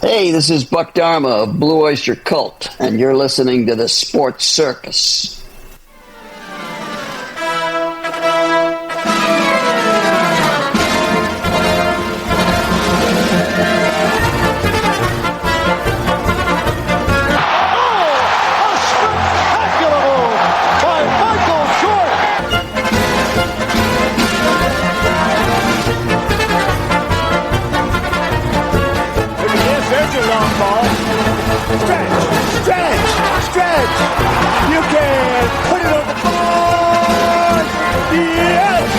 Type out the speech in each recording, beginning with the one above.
Hey, this is Buck Dharma of Blue Oyster Cult, and you're listening to the Sports Circus. You can put it on the board. Yes.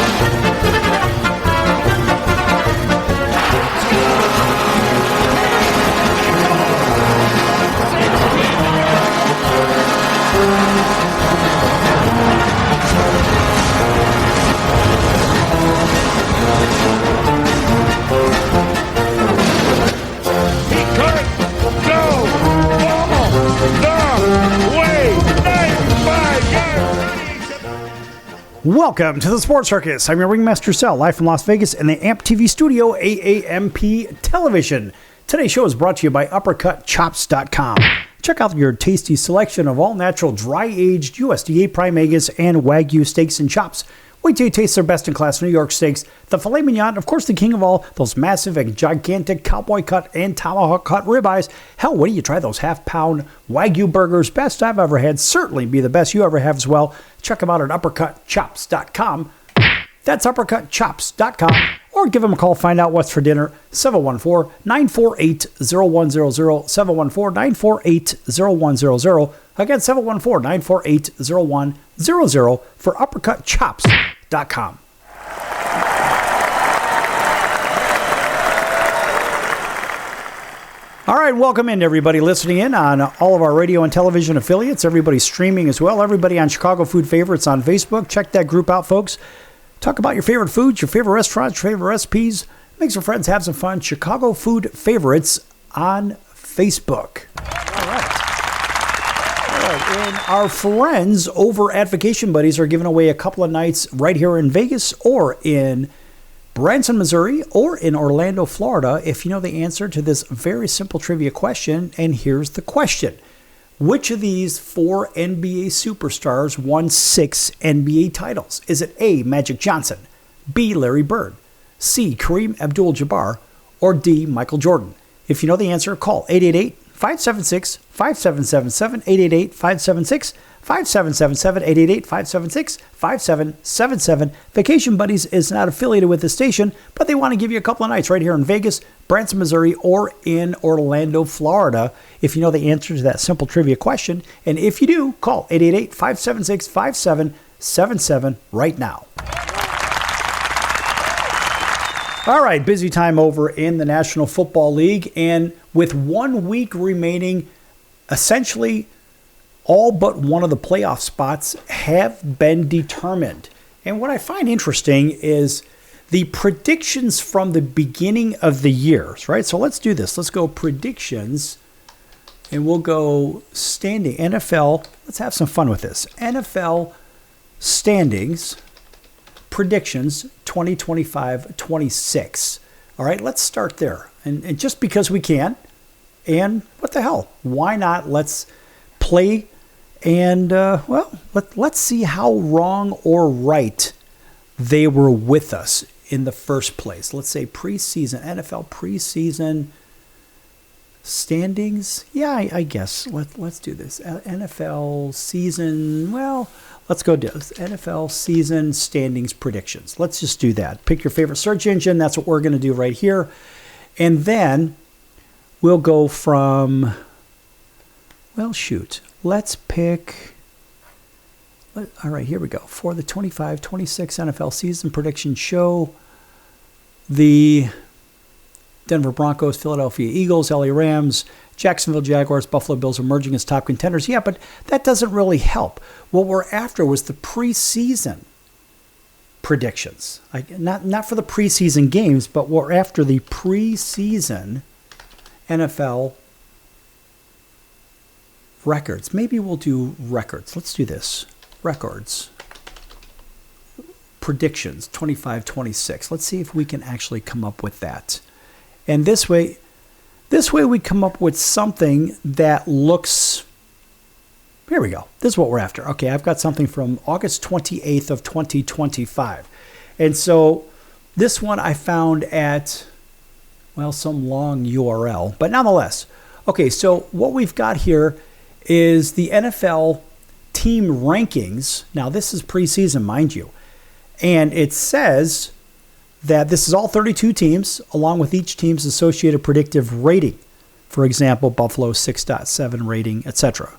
He couldn't go all the way. Welcome to the Sports Circus. I'm your ringmaster Sal, live from Las Vegas in the AMP TV studio, AAMP Television. Today's show is brought to you by UppercutChops.com. Check out your tasty selection of all-natural, dry-aged USDA Prime Angus and Wagyu steaks and chops. Wait till you taste their best-in-class New York steaks, the filet mignon, of course the king of all, those massive and gigantic cowboy cut and tomahawk cut ribeyes. Hell, wait till you try those half-pound Wagyu burgers, best I've ever had, certainly be the best you ever have as well. Check them out at UppercutChops.com. That's UppercutChops.com. Or give them a call, find out what's for dinner, 714-948-0100, 714-948-0100. Again, 714-948-0100 for UppercutChops.com. All right, welcome in everybody listening in on all of our radio and television affiliates, everybody streaming as well, everybody on Chicago Food Favorites on Facebook. Check that group out, folks. Talk about your favorite foods, your favorite restaurants, your favorite recipes. Make some friends, have some fun. Chicago Food Favorites on Facebook. All right. And our friends over at Vacation Buddies are giving away a couple of nights right here in Vegas or in Branson, Missouri, or in Orlando, Florida, if you know the answer to this very simple trivia question. And here's the question. Which of these four NBA superstars won 6 NBA titles? Is it A, Magic Johnson, B, Larry Bird, C, Kareem Abdul-Jabbar, or D, Michael Jordan? If you know the answer, call 888-576-5777, 888-576-5777, 888-576-5777. Vacation Buddies is not affiliated with the station, but they want to give you a couple of nights right here in Vegas, Branson, Missouri, or in Orlando, Florida, if you know the answer to that simple trivia question. And if you do, call 888-576-5777 right now. All right, busy time over in the National Football League, and with 1 week remaining, essentially all but one of the playoff spots have been determined. And what I find interesting is the predictions from the beginning of the years, right? So let's do this. Let's go predictions, and we'll go standing. NFL, let's have some fun with this. NFL standings, predictions 2025-26. All right, let's start there. And just because we can, and what the hell, why not? Let's play and, let's see how wrong or right they were with us in the first place. Let's say preseason, NFL preseason standings. Yeah, I guess. Let's do this. NFL season, let's go do this. NFL season standings predictions. Let's just do that. Pick your favorite search engine. That's what we're going to do right here. And then we'll go from, let's pick, all right, here we go. For the 25-26 NFL season prediction show, the Denver Broncos, Philadelphia Eagles, LA Rams, Jacksonville Jaguars, Buffalo Bills emerging as top contenders. Yeah, but that doesn't really help. What we're after was the preseason predictions. Not for the preseason games, but we're after the preseason NFL records. Maybe we'll do records. Let's do this. Records. Predictions, 25-26. Let's see if we can actually come up with that. And this way, This way we come up with something that looks... Here we go. This is what we're after. Okay, I've got something from August 28th of 2025. And so this one I found at, well, some long URL, but nonetheless. Okay, so what we've got here is the NFL team rankings. Now, this is preseason, mind you. And it says that this is all 32 teams, along with each team's associated predictive rating. For example, Buffalo 6.7 rating, etc.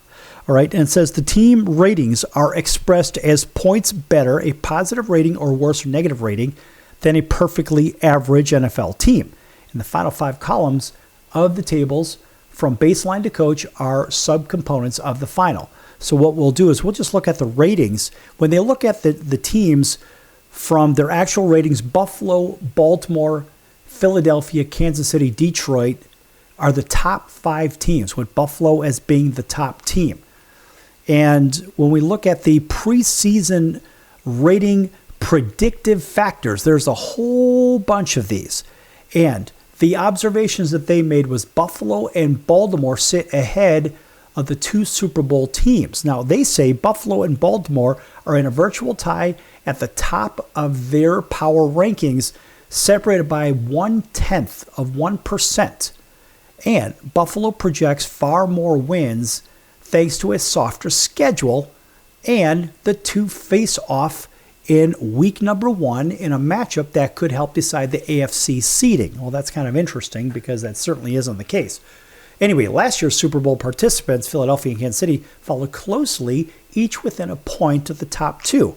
All right, and it says the team ratings are expressed as points better, a positive rating, or worse, or negative rating than a perfectly average NFL team. And the final 5 columns of the tables from baseline to coach are subcomponents of the final. So what we'll do is we'll just look at the ratings. When they look at the teams from their actual ratings, Buffalo, Baltimore, Philadelphia, Kansas City, Detroit are the top 5 teams, with Buffalo as being the top team. And when we look at the preseason rating predictive factors, there's a whole bunch of these. And the observations that they made was Buffalo and Baltimore sit ahead of the 2 Super Bowl teams. Now, they say Buffalo and Baltimore are in a virtual tie at the top of their power rankings, separated by 0.1%. And Buffalo projects far more wins thanks to a softer schedule, and the 2 face off in week number 1 in a matchup that could help decide the AFC seeding. Well, that's kind of interesting because that certainly isn't the case. Anyway, last year's Super Bowl participants, Philadelphia and Kansas City, followed closely, each within a point of the top 2.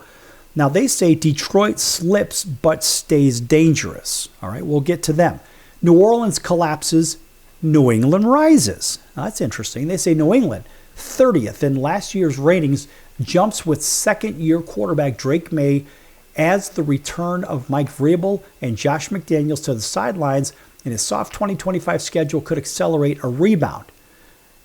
Now, they say Detroit slips but stays dangerous. All right, we'll get to them. New Orleans collapses, New England rises. Now, that's interesting. They say New England, 30th in last year's ratings, jumps with second-year quarterback Drake May as the return of Mike Vrabel and Josh McDaniels to the sidelines, and his soft 2025 schedule could accelerate a rebound.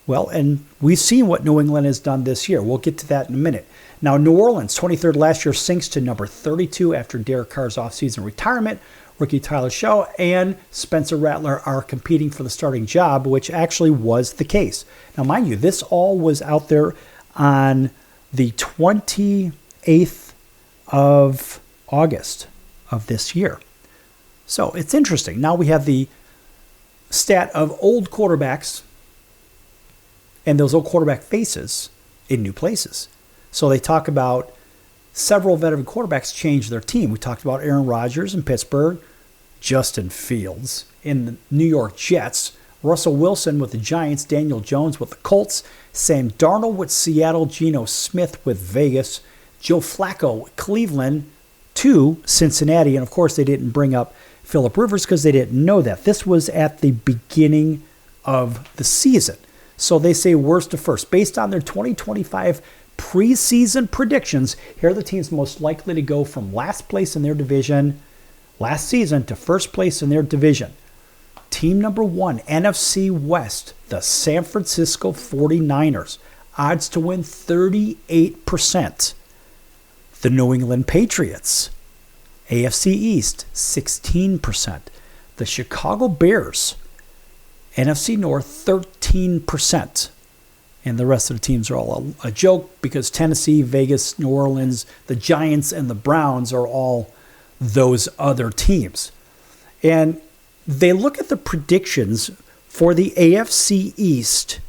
Well, and we've seen what New England has done this year. We'll get to that in a minute. Now, New Orleans, 23rd last year, sinks to number 32 after Derek Carr's offseason retirement. Rookie Tyler Shaw and Spencer Rattler are competing for the starting job, which actually was the case. Now, mind you, this all was out there on the 28th of August of this year. So it's interesting. Now we have the stat of old quarterbacks and those old quarterback faces in new places. So they talk about several veteran quarterbacks changed their team. We talked about Aaron Rodgers in Pittsburgh, Justin Fields in the New York Jets, Russell Wilson with the Giants, Daniel Jones with the Colts, Sam Darnold with Seattle, Geno Smith with Vegas, Joe Flacco with Cleveland to Cincinnati. And, of course, they didn't bring up Phillip Rivers because they didn't know that. This was at the beginning of the season. So they say worst to first. Based on their 2025 preseason predictions, here are the teams most likely to go from last place in their division last season to first place in their division. Team number 1, NFC West, the San Francisco 49ers. Odds to win 38%. The New England Patriots. AFC East, 16%. The Chicago Bears. NFC North, 13%. And the rest of the teams are all a joke because Tennessee, Vegas, New Orleans, the Giants, and the Browns are all those other teams. And they look at the predictions for the AFC East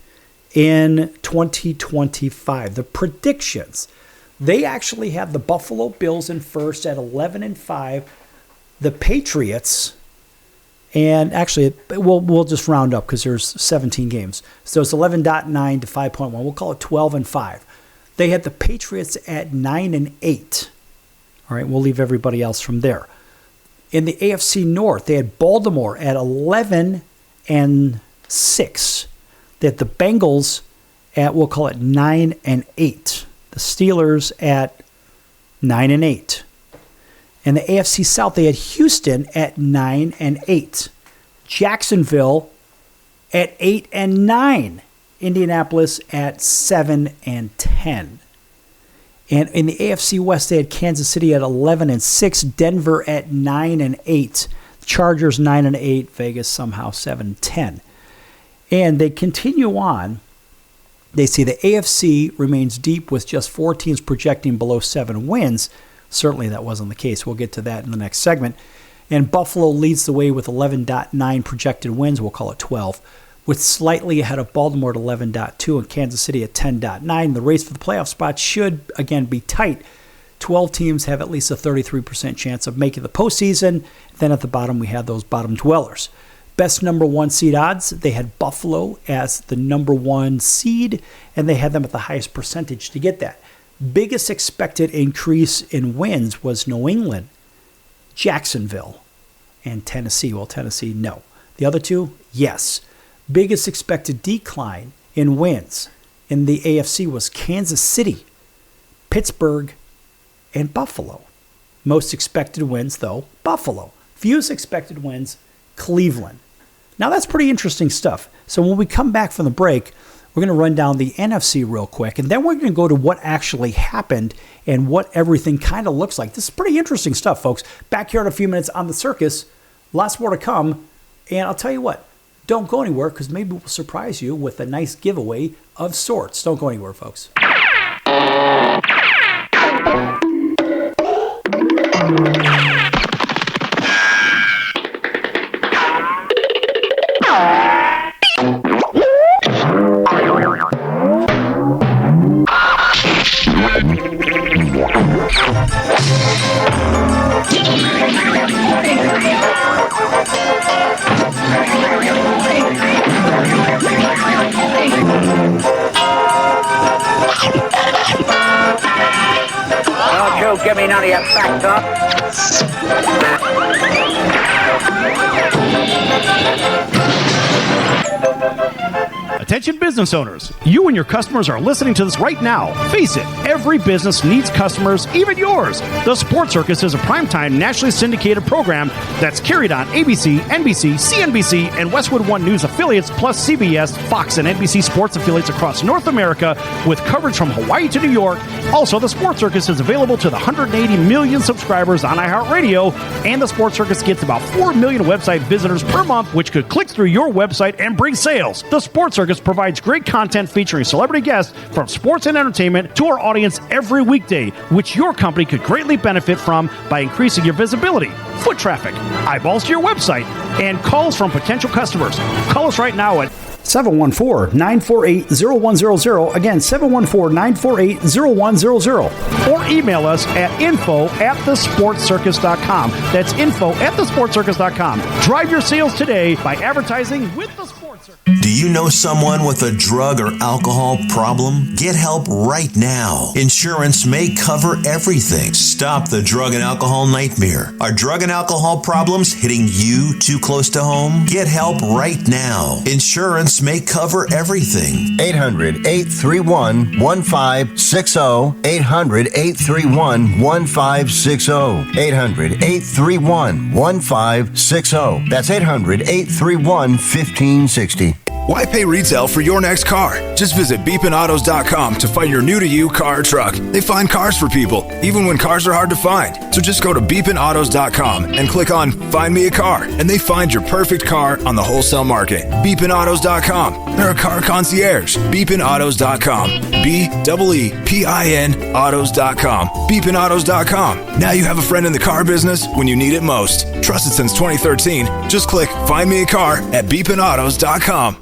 in 2025. The predictions. They actually have the Buffalo Bills in first at 11-5. The Patriots, and actually, we'll just round up because there's 17 games. So it's 11.9 to 5.1. We'll call it 12-5. They had the Patriots at 9-8. All right, we'll leave everybody else from there. In the AFC North, they had Baltimore at 11-6. They had the Bengals at, we'll call it 9-8. The Steelers at 9-8. In the AFC South, they had Houston at 9-8. Jacksonville at 8-9. Indianapolis at 7-10. And in the AFC West, they had Kansas City at 11-6, Denver at 9-8, Chargers 9-8, Vegas somehow 7-10. And they continue on. They say the AFC remains deep with just 4 teams projecting below 7 wins. Certainly that wasn't the case. We'll get to that in the next segment. And Buffalo leads the way with 11.9 projected wins. We'll call it 12. With slightly ahead of Baltimore at 11.2 and Kansas City at 10.9. The race for the playoff spot should, again, be tight. 12 teams have at least a 33% chance of making the postseason. Then at the bottom, we have those bottom dwellers. Best number 1 seed odds, they had Buffalo as the number 1 seed, and they had them at the highest percentage to get that. Biggest expected increase in wins was New England, Jacksonville, and Tennessee. Well, Tennessee, no. The other two, yes. Biggest expected decline in wins in the AFC was Kansas City, Pittsburgh, and Buffalo. Most expected wins, though, Buffalo. Fewest expected wins, Cleveland. Now, that's pretty interesting stuff. So when we come back from the break, we're going to run down the NFC real quick, and then we're going to go to what actually happened and what everything kind of looks like. This is pretty interesting stuff, folks. Back here in a few minutes on The Circus. Lots more to come. And I'll tell you what, don't go anywhere because maybe we'll surprise you with a nice giveaway of sorts. Don't go anywhere, folks. Don't you give me none of your back talk. Attention business owners, you and your customers are listening to this right now. Face it, every business needs customers, even yours. The Sports Circus is a primetime nationally syndicated program that's carried on ABC, NBC, CNBC, and Westwood One News affiliates, plus CBS, Fox, and NBC sports affiliates across North America with coverage from Hawaii to New York. Also, the Sports Circus is available to the 180 million subscribers on iHeartRadio, and the Sports Circus gets about 4 million website visitors per month, which could click through your website and bring sales. The Sports Circus provides great content featuring celebrity guests from sports and entertainment to our audience every weekday, which your company could greatly benefit from by increasing your visibility, foot traffic, eyeballs to your website, and calls from potential customers. Call us right now at 714-948-0100. Again, 714-948-0100. Or email us at info@thesportscircus.com. That's info@thesportscircus.com. Drive your sales today by advertising with the Sports Circus. Do you know someone with a drug or alcohol problem? Get help right now. Insurance may cover everything. Stop the drug and alcohol nightmare. Are drug and alcohol problems hitting you too close to home? Get help right now. Insurance may cover everything. 800-831-1560. 800-831-1560. 800-831-1560. That's 800-831-1560. Why pay retail for your next car? Just visit beepinautos.com to find your new-to-you car or truck. They find cars for people, even when cars are hard to find. So just go to beepinautos.com and click on Find Me a Car, and they find your perfect car on the wholesale market. Beepinautos.com. They're a car concierge. Beepinautos.com. BEEPIN autos.com. Beepinautos.com. Now you have a friend in the car business when you need it most. Trusted since 2013. Just click Find Me a Car at beepinautos.com.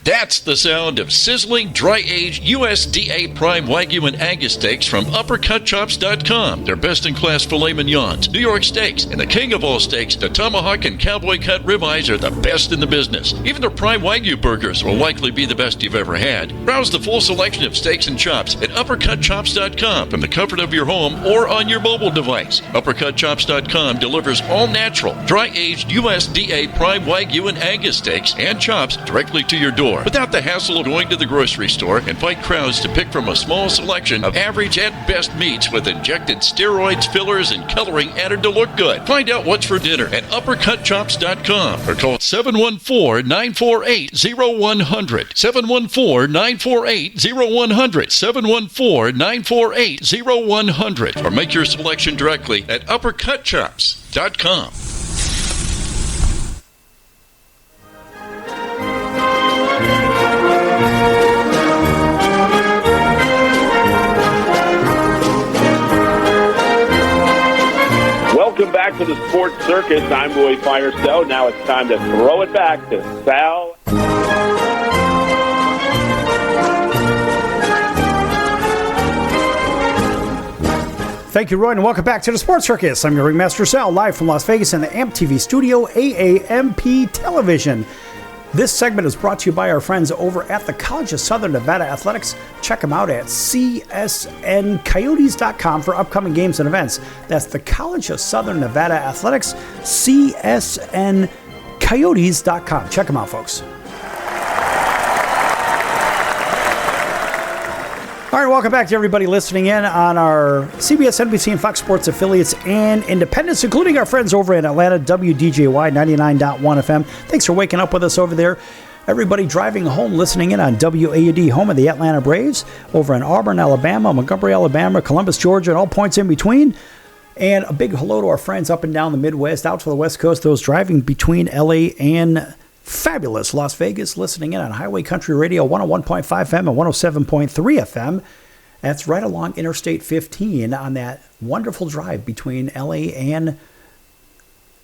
That's the sound of sizzling, dry-aged USDA Prime Wagyu and Angus steaks from UpperCutChops.com. Their best-in-class filet mignons, New York steaks, and the king of all steaks, the tomahawk and cowboy cut ribeyes are the best in the business. Even their Prime Wagyu burgers will likely be the best you've ever had. Browse the full selection of steaks and chops at UpperCutChops.com from the comfort of your home or on your mobile device. UpperCutChops.com delivers all-natural, dry-aged USDA Prime Wagyu and Angus steaks and chops directly to your door, without the hassle of going to the grocery store and fight crowds to pick from a small selection of average at best meats with injected steroids, fillers, and coloring added to look good. Find out what's for dinner at UpperCutChops.com or call 714-948-0100. 714-948-0100. 714-948-0100. Or make your selection directly at UpperCutChops.com. Circus. I'm Roy Firestone. Now it's time to throw it back to Sal. Thank you, Roy, and welcome back to the Sports Circus. I'm your ringmaster, Sal, live from Las Vegas in the AMP TV studio, AAMP Television. This segment is brought to you by our friends over at the College of Southern Nevada Athletics. Check them out at csncoyotes.com for upcoming games and events. That's the College of Southern Nevada Athletics, csncoyotes.com. Check them out, folks. All right, welcome back to everybody listening in on our CBS, NBC, and Fox Sports affiliates and independents, including our friends over in Atlanta, WDJY 99.1 FM. Thanks for waking up with us over there. Everybody driving home, listening in on WAUD, home of the Atlanta Braves, over in Auburn, Alabama, Montgomery, Alabama, Columbus, Georgia, and all points in between. And a big hello to our friends up and down the Midwest, out to the West Coast, those driving between LA and fabulous Las Vegas, listening in on Highway Country Radio 101.5 FM and 107.3 FM. That's right along Interstate 15 on that wonderful drive between LA and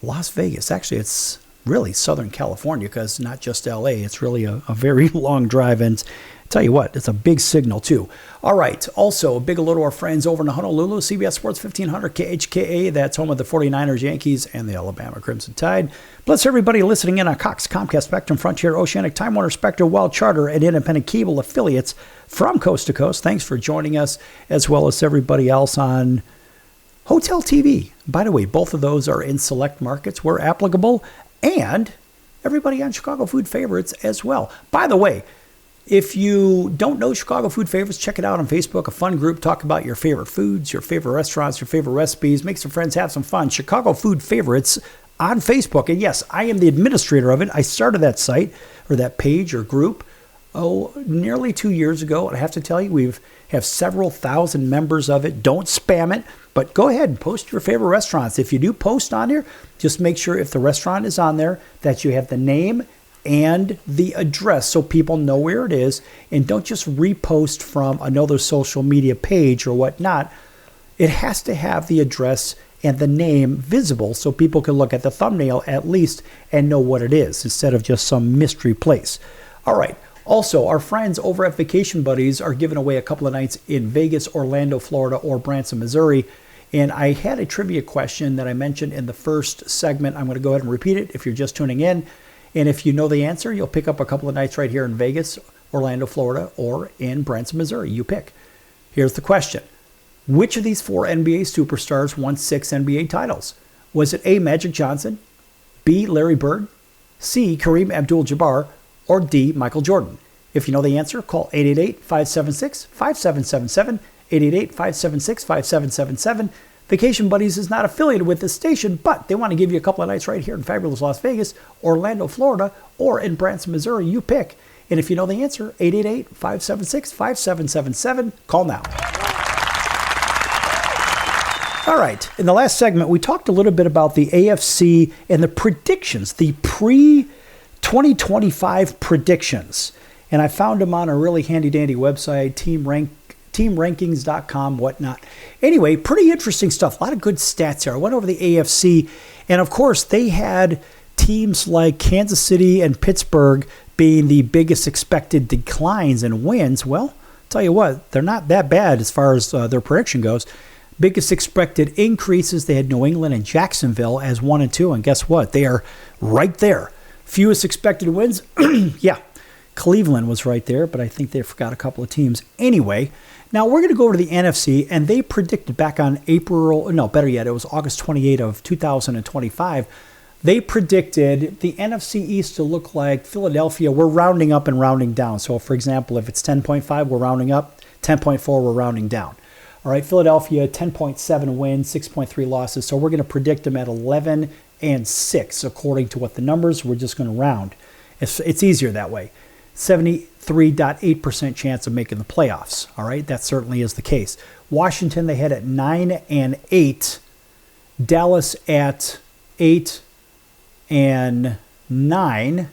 Las Vegas. Actually, it's really Southern California because not just LA. It's really a very long drive. And tell you what, it's a big signal too. All right. Also, a big hello to our friends over in Honolulu, CBS Sports 1500 KHKA. That's home of the 49ers, Yankees, and the Alabama Crimson Tide. Bless everybody listening in on Cox, Comcast, Spectrum, Frontier, Oceanic, Time Warner, Spectre, Wild Charter, and independent cable affiliates from coast to coast. Thanks for joining us, as well as everybody else on Hotel TV. By the way, both of those are in select markets where applicable, and everybody on Chicago Food Favorites as well. By the way, if you don't know Chicago Food Favorites, check it out on Facebook, a fun group. Talk about your favorite foods, your favorite restaurants, your favorite recipes. Make some friends, have some fun. Chicago Food Favorites on Facebook. And yes, I am the administrator of it. I started that site or that page or group, nearly 2 years ago. And I have to tell you, we have several thousand members of it. Don't spam it, but go ahead and post your favorite restaurants. If you do post on here, just make sure if the restaurant is on there that you have the name and the address so people know where it is, and don't just repost from another social media page or whatnot. It has to have the address and the name visible so people can look at the thumbnail at least and know what it is instead of just some mystery place. All right. Also, our friends over at Vacation Buddies are giving away a couple of nights in Vegas, Orlando, Florida, or Branson, Missouri. And I had a trivia question that I mentioned in the first segment. I'm going to go ahead and repeat it if you're just tuning in. And if you know the answer, you'll pick up a couple of nights right here in Vegas, Orlando, Florida, or in Branson, Missouri. You pick. Here's the question. Which of these four NBA superstars won 6 NBA titles? Was it A, Magic Johnson, B, Larry Bird, C, Kareem Abdul-Jabbar, or D, Michael Jordan? If you know the answer, call 888-576-5777, 888-576-5777. Vacation Buddies is not affiliated with this station, but they want to give you a couple of nights right here in fabulous Las Vegas, Orlando, Florida, or in Branson, Missouri. You pick. And if you know the answer, 888-576-5777. Call now. All right. In the last segment, we talked a little bit about the AFC and the predictions, the pre-2025 predictions. And I found them on a really handy-dandy website, teamrankings.com, whatnot. Anyway, pretty interesting stuff. A lot of good stats here. I went over the AFC, and of course, they had teams like Kansas City and Pittsburgh being the biggest expected declines in wins. Well, I'll tell you what, they're not that bad as far as their prediction goes. Biggest expected increases, they had New England and Jacksonville as 1 and 2, and guess what? They are right there. Fewest expected wins, yeah, Cleveland was right there, but I think they forgot a couple of teams. Anyway, now we're going to go over to the NFC, and they predicted back on it was August 28 of 2025. They predicted the NFC East to look like Philadelphia. We're rounding up and rounding down. So, for example, if it's 10.5, we're rounding up. 10.4, we're rounding down. All right, Philadelphia, 10.7 wins, 6.3 losses. So we're going to predict them at 11 and 6, according to what the numbers. We're just going to round. It's easier that way. 73.8% chance of making the playoffs. All right, that certainly is the case. Washington, they had at 9 and 8. Dallas at 8 and 9.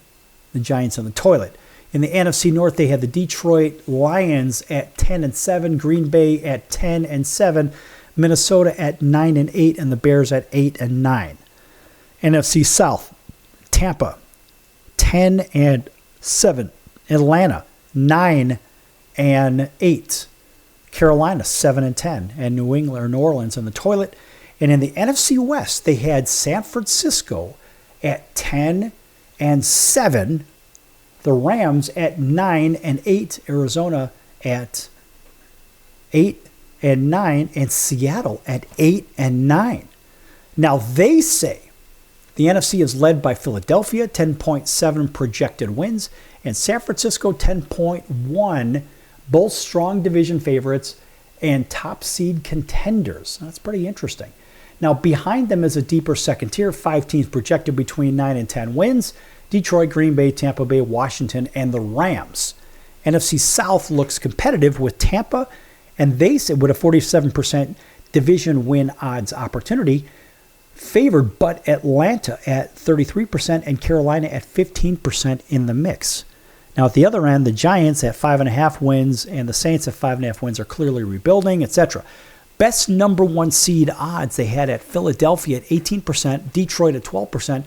The Giants on the toilet. In the NFC North, they had the Detroit Lions at 10 and 7, Green Bay at 10 and 7, Minnesota at 9 and 8, and the Bears at 8 and 9. NFC South, Tampa, 10-7. Atlanta, 9-8. Carolina, 7-10. And New England or New Orleans in the toilet. And in the NFC West, they had San Francisco at 10-7. The Rams at 9-8. Arizona at 8-9. And Seattle at 8-9. Now they say the NFC is led by Philadelphia, 10.7 projected wins, and San Francisco, 10.1, both strong division favorites and top seed contenders. That's pretty interesting. Now, behind them is a deeper second tier, 5 teams projected between 9 and 10 wins: Detroit, Green Bay, Tampa Bay, Washington, and the Rams. NFC South looks competitive with Tampa, and they said with a 47% division win odds opportunity, favored, but Atlanta at 33% and Carolina at 15% in the mix. Now, at the other end, the Giants at 5.5 wins and the Saints at 5.5 wins are clearly rebuilding, etc. Best number 1 seed odds they had at Philadelphia at 18%, Detroit at 12%,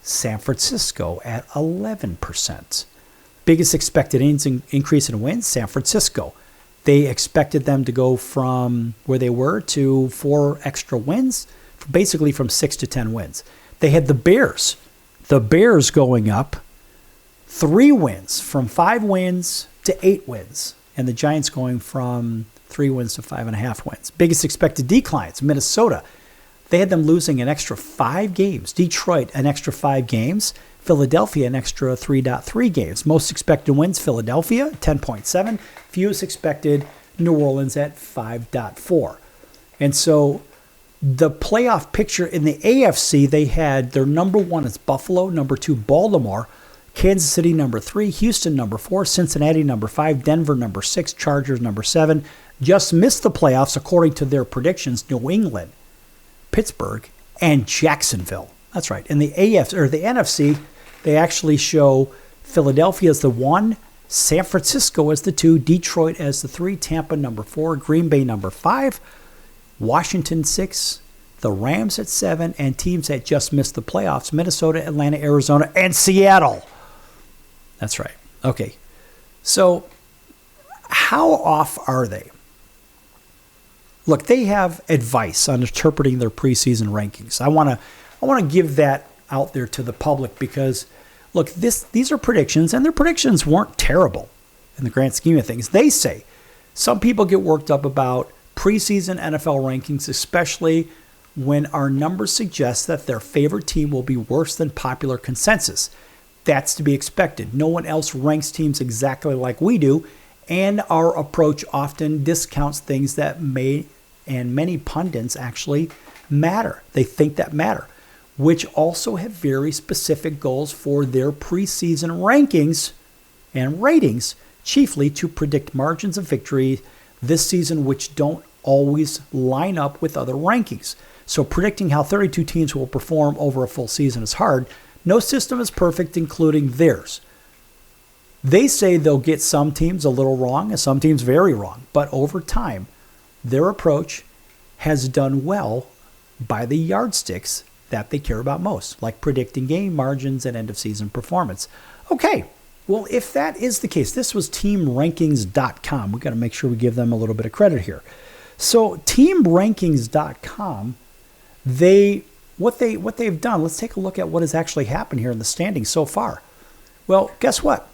San Francisco at 11%. Biggest expected increase in wins, San Francisco. They expected them to go from where they were to 4 extra wins, basically from 6 to 10 wins. They had the Bears. The Bears going up 3 wins, from 5 wins to 8 wins. And the Giants going from 3 wins to 5.5 wins. Biggest expected declines, Minnesota. They had them losing an extra 5 games. Detroit, an extra 5 games. Philadelphia, an extra 3.3 games. Most expected wins, Philadelphia, 10.7. Fewest expected, New Orleans at 5.4. And so the playoff picture in the AFC, they had their number 1 is Buffalo, number 2 Baltimore, Kansas City number 3, Houston number 4, Cincinnati number 5, Denver number 6, Chargers number 7. Just missed the playoffs according to their predictions, New England, Pittsburgh, and Jacksonville. That's right. In the AFC or the NFC, they actually show Philadelphia as the 1, San Francisco as the 2, Detroit as the 3, Tampa number 4, Green Bay number 5, Washington 6, the Rams at 7, and teams that just missed the playoffs, Minnesota, Atlanta, Arizona, and Seattle. That's right. Okay. So how off are they? Look, they have advice on interpreting their preseason rankings. I want to give that out there to the public because, look, these are predictions, and their predictions weren't terrible in the grand scheme of things. They say some people get worked up about preseason NFL rankings, especially when our numbers suggest that their favorite team will be worse than popular consensus. That's to be expected. No one else ranks teams exactly like we do, and our approach often discounts things that may, and many pundits actually matter. They think that matter, which also have very specific goals for their preseason rankings and ratings, chiefly to predict margins of victory this season, which don't always line up with other rankings. So predicting how 32 teams will perform over a full season is hard. No system is perfect, including theirs. They say they'll get some teams a little wrong and some teams very wrong, but over time, their approach has done well by the yardsticks that they care about most, like predicting game margins and end-of-season performance. Okay, well, if that is the case, this was TeamRankings.com. We've got to make sure we give them a little bit of credit here. So TeamRankings.com, what they've done, let's take a look at what has actually happened here in the standings so far. Well, guess what?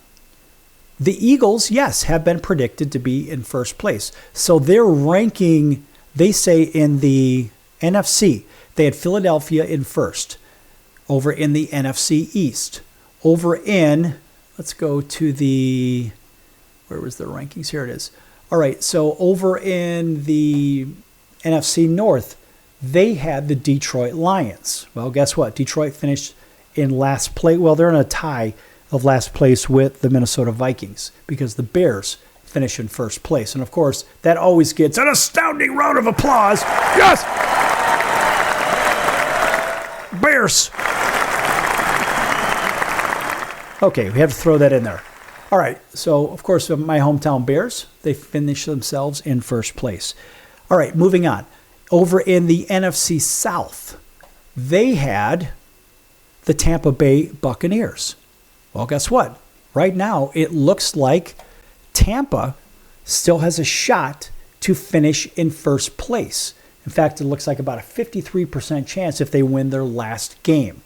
The Eagles, yes, have been predicted to be in first place. So their ranking, they say in the NFC, they had Philadelphia in first. Over in the NFC East. Over in, let's go to the, where was the rankings? Here it is. All right, so over in the NFC North, they had the Detroit Lions. Well, guess what? Detroit finished in last place. Well, they're in a tie of last place with the Minnesota Vikings because the Bears finish in first place. And, of course, that always gets an astounding round of applause. Yes! Bears! Okay, we have to throw that in there. All right, so, of course, my hometown Bears, they finished themselves in first place. All right, moving on. Over in the NFC South, they had the Tampa Bay Buccaneers. Well, guess what? Right now, it looks like Tampa still has a shot to finish in first place. In fact, it looks like about a 53% chance if they win their last game.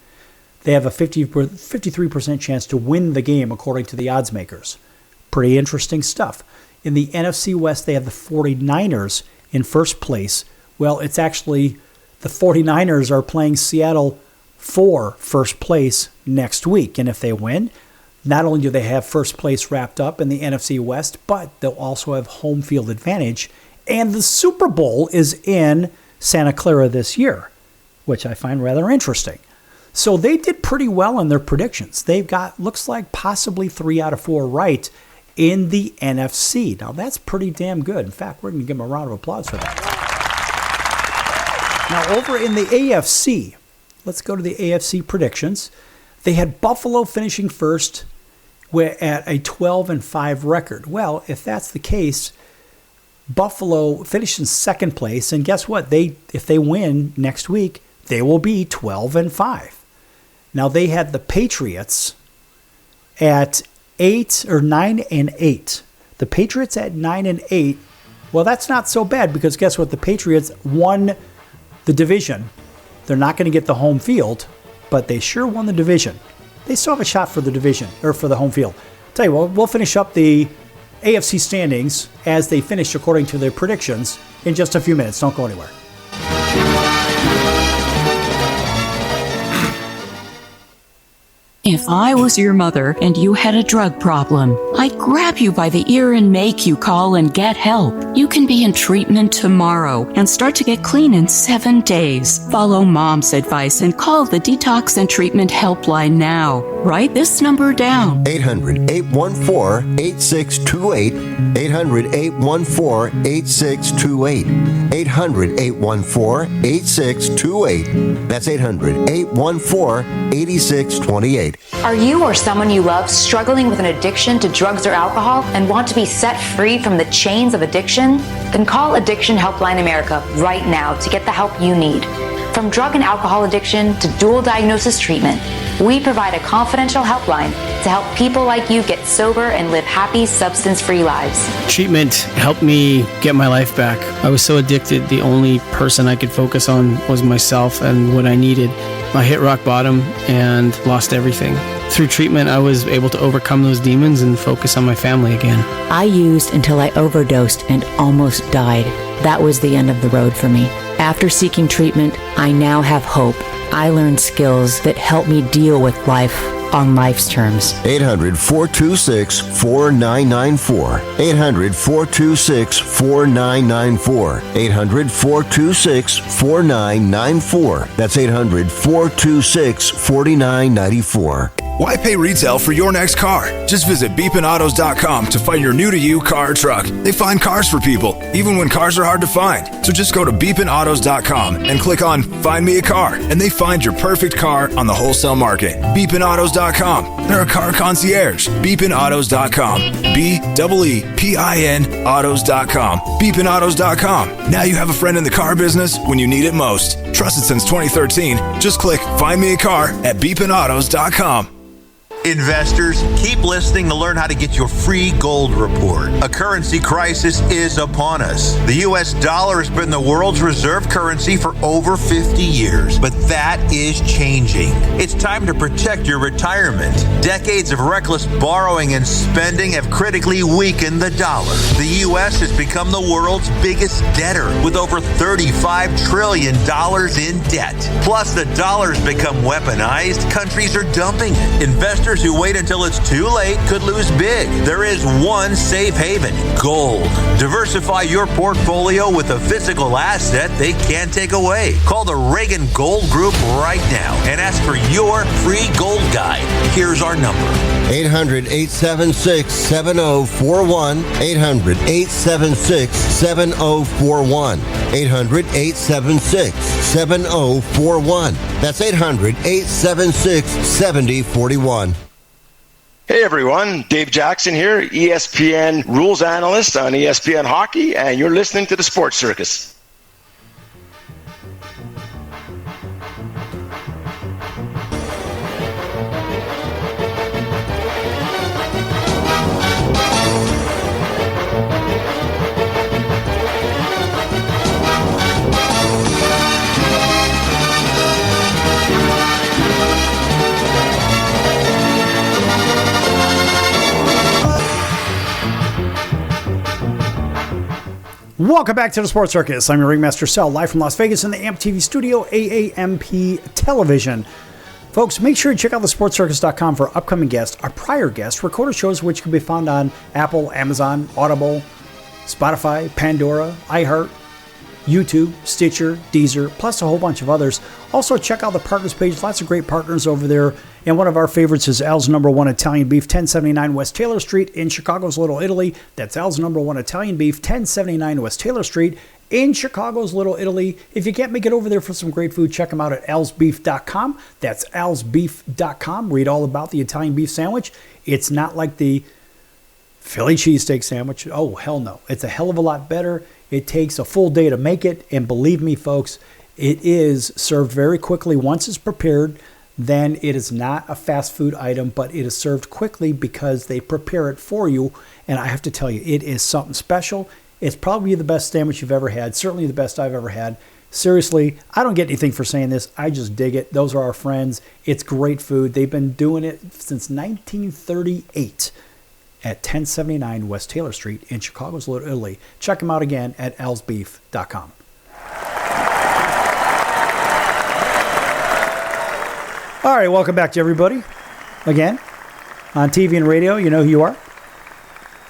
They have a 53% chance to win the game, according to the odds makers. Pretty interesting stuff. In the NFC West, they have the 49ers in first place. Well, it's actually the 49ers are playing Seattle for first place next week. And if they win, not only do they have first place wrapped up in the NFC West, but they'll also have home field advantage. And the Super Bowl is in Santa Clara this year, which I find rather interesting. So they did pretty well in their predictions. They've got, looks like, possibly 3 out of 4 right in the NFC. Now, that's pretty damn good. In fact, we're going to give them a round of applause for that. Now, over in the AFC, let's go to the AFC predictions. They had Buffalo finishing first at a 12-5 record. Well, if that's the case, Buffalo finished in second place, and guess what? If they win next week, they will be 12-5. Now, they had the Patriots at 9-8. The Patriots at 9-8. Well, that's not so bad, because guess what? The Patriots won the division. They're not going to get the home field, but they sure won the division. They still have a shot for the division, or for the home field. Tell you what, we'll finish up the AFC standings as they finish according to their predictions in just a few minutes. Don't go anywhere. If I was your mother and you had a drug problem, I'd grab you by the ear and make you call and get help. You can be in treatment tomorrow and start to get clean in 7 days. Follow Mom's advice and call the Detox and Treatment Helpline now. Write this number down. 800-814-8628. 800-814-8628. 800-814-8628. That's 800-814-8628. Are you or someone you love struggling with an addiction to drugs or alcohol and want to be set free from the chains of addiction? Then call Addiction Helpline America right now to get the help you need. From drug and alcohol addiction to dual diagnosis treatment, we provide a confidential helpline to help people like you get sober and live happy, substance-free lives. Treatment helped me get my life back. I was so addicted, the only person I could focus on was myself and what I needed. I hit rock bottom and lost everything. Through treatment, I was able to overcome those demons and focus on my family again. I used until I overdosed and almost died. That was the end of the road for me. After seeking treatment, I now have hope. I learned skills that help me deal with life on life's terms. 800-426-4994. 800-426-4994. 800-426-4994. That's 800-426-4994. Why pay retail for your next car? Just visit beepinautos.com to find your new-to-you car or truck. They find cars for people, even when cars are hard to find. So just go to beepinautos.com and click on Find Me a Car, and they find your perfect car on the wholesale market. Beepinautos.com. They're a car concierge. Beepinautos.com. BEEPIN autos.com. Beepinautos.com. Now you have a friend in the car business when you need it most. Trusted since 2013. Just click Find Me a Car at beepinautos.com. Investors, keep listening to learn how to get your free gold report. A currency crisis is upon us. The U.S. dollar has been the world's reserve currency for over 50 years, but that is changing. It's time to protect your retirement. Decades of reckless borrowing and spending have critically weakened the dollar. The U.S. has become the world's biggest debtor with over $35 trillion in debt. Plus, the dollar's become weaponized. Countries are dumping it. Investors who wait until it's too late could lose big. There is one safe haven: gold. Diversify your portfolio with a physical asset they can't take away. Call the Reagan Gold Group right now and ask for your free gold guide. Here's our number: 800-876-7041. 800-876-7041. 800-876-7041. That's 800-876-7041. Hey everyone, Dave Jackson here, ESPN rules analyst on ESPN Hockey, and you're listening to the Sports Circus. Welcome back to the Sports Circus. I'm your ringmaster Sal, live from Las Vegas in the AMP TV studio, AAMP Television. Folks, make sure you check out thesportscircus.com for upcoming guests, our prior guests, recorded shows which can be found on Apple, Amazon, Audible, Spotify, Pandora, iHeart, YouTube, Stitcher, Deezer, plus a whole bunch of others. Also, check out the partners page. Lots of great partners over there. And one of our favorites is Al's Number One Italian Beef, 1079 West Taylor Street in Chicago's Little Italy. That's Al's Number One Italian Beef, 1079 West Taylor Street in Chicago's Little Italy. If you can't make it over there for some great food, check them out at alsbeef.com. That's alsbeef.com. Read all about the Italian beef sandwich. It's not like the Philly cheesesteak sandwich. Oh, hell no. It's a hell of a lot better. It takes a full day to make it, and believe me, folks, it is served very quickly. Once it's prepared, then it is not a fast food item, but it is served quickly because they prepare it for you, and I have to tell you, it is something special. It's probably the best sandwich you've ever had, certainly the best I've ever had. Seriously, I don't get anything for saying this. I just dig it. Those are our friends. It's great food. They've been doing it since 1938. At 1079 West Taylor Street in Chicago's Little Italy. Check them out again at alsbeef.com. All right, welcome back to everybody. Again, on TV and radio, you know who you are.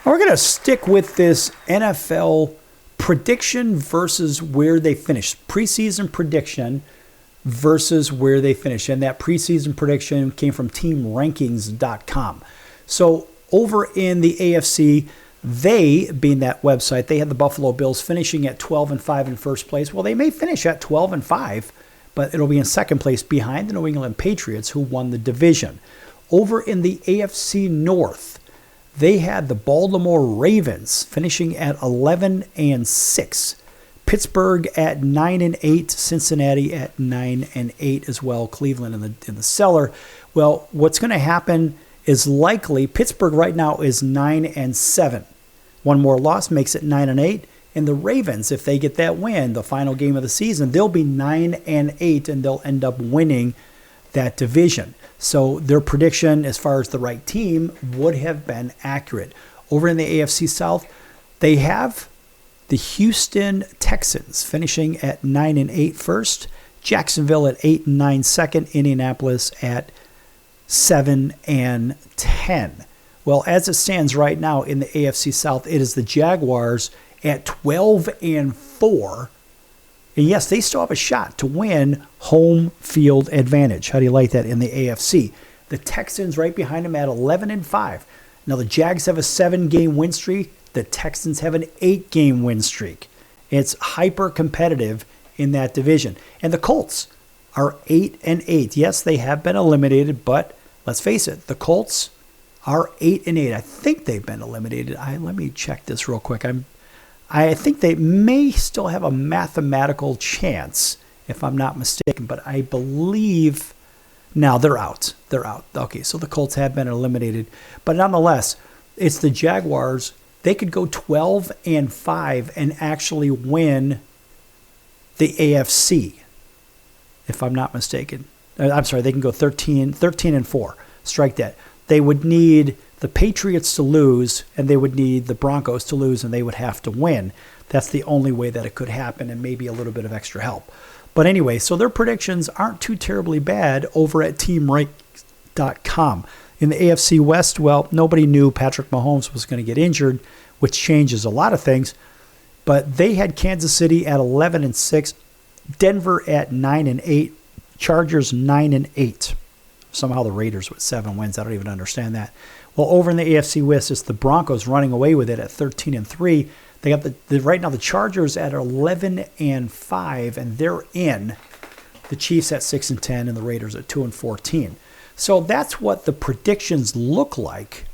We're going to stick with this NFL prediction versus where they finish. Preseason prediction versus where they finish. And that preseason prediction came from teamrankings.com. So, over in the AFC, they, being that website, they had the Buffalo Bills finishing at 12-5 in first place. Well, they may finish at 12-5, but it'll be in second place behind the New England Patriots, who won the division. Over in the AFC North, they had the Baltimore Ravens finishing at 11-6. Pittsburgh at 9-8, Cincinnati at 9-8 as well. Cleveland in the cellar. Well, what's going to happen is likely Pittsburgh right now is 9-7. One more loss makes it 9-8. And the Ravens, if they get that win, the final game of the season, they'll be 9-8 and they'll end up winning that division. So their prediction as far as the right team would have been accurate. Over in the AFC South, they have the Houston Texans finishing at 9-8 first, Jacksonville at 8-9 second, Indianapolis at 7-10. Well, as it stands right now in the AFC South, it is the Jaguars at 12-4. And yes, they still have a shot to win home field advantage. How do you like that in the AFC? The Texans right behind them at 11-5. Now the Jags have a 7-game win streak. The Texans have an 8-game win streak. It's hyper competitive in that division. And the Colts are 8-8. Yes, they have been eliminated, but let's face it, the Colts are 8-8. I think they've been eliminated. Let me check this real quick. I think they may still have a mathematical chance, if I'm not mistaken, but I believe now they're out. They're out. Okay, so the Colts have been eliminated, but nonetheless, it's the Jaguars. They could go 12-5 and actually win the AFC, if I'm not mistaken. I'm sorry, they can go 13-4. Strike that. They would need the Patriots to lose, and they would need the Broncos to lose, and they would have to win. That's the only way that it could happen, and maybe a little bit of extra help. But anyway, so their predictions aren't too terribly bad over at teamrank.com. In the AFC West, well, nobody knew Patrick Mahomes was going to get injured, which changes a lot of things. But they had Kansas City at 11-6, Denver at 9-8, Chargers 9-8. Somehow the Raiders with 7 wins. I don't even understand that. Well, over in the AFC West, it's the Broncos running away with it at 13-3. They got right now the Chargers at 11-5, and they're in. The Chiefs at 6-10, and the Raiders at 2-14. So that's what the predictions look like.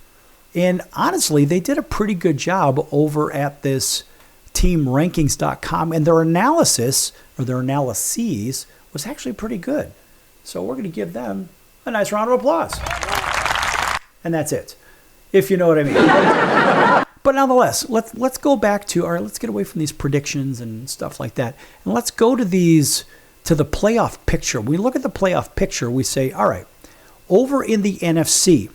And honestly, they did a pretty good job over at this teamrankings.com, and their analysis, or their analyses, was actually pretty good. So we're going to give them a nice round of applause. And that's it, if you know what I mean. But nonetheless, let's go back to, all right, let's get away from these predictions and stuff like that. And let's go to the playoff picture. We look at the playoff picture, we say, all right, over in the NFC,